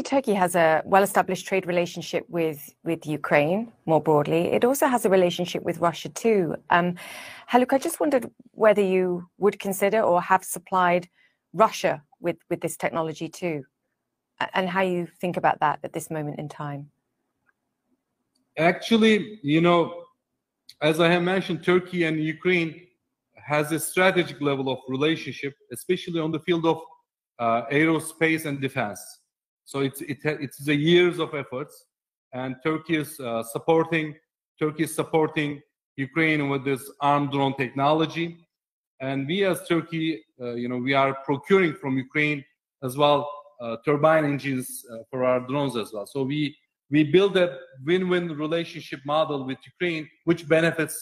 Turkey has a well-established trade relationship with Ukraine more broadly. It also has a relationship with Russia too. Haluk, I just wondered whether you would consider or have supplied Russia with this technology too, and how you think about that at this moment in time. Actually, you know, as I have mentioned, Turkey and Ukraine has a strategic level of relationship, especially on the field of aerospace and defense. So it's the years of efforts, and Turkey is supporting Ukraine with this armed drone technology, and we as Turkey, you know, we are procuring from Ukraine as well turbine engines for our drones as well. So we build a win-win relationship model with Ukraine, which benefits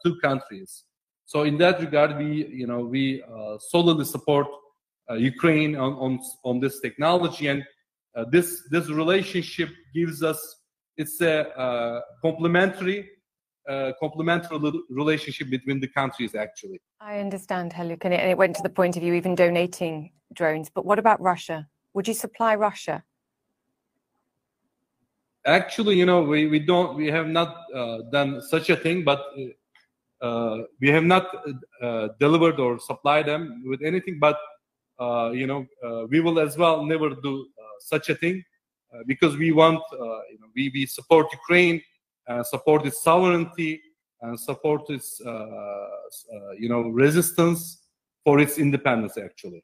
two countries. So in that regard, we solidly support Ukraine on this technology, and this relationship gives us, it's a complementary relationship between the countries, actually. I understand, Haluk, and it went to the point of you even donating drones. But what about Russia? Would you supply Russia? Actually, you know, we have not done such a thing, but we have not delivered or supplied them with anything. But you know, we will as well never do such a thing, because we want, you know, we support Ukraine, support its sovereignty, and support its, you know, resistance for its independence, actually.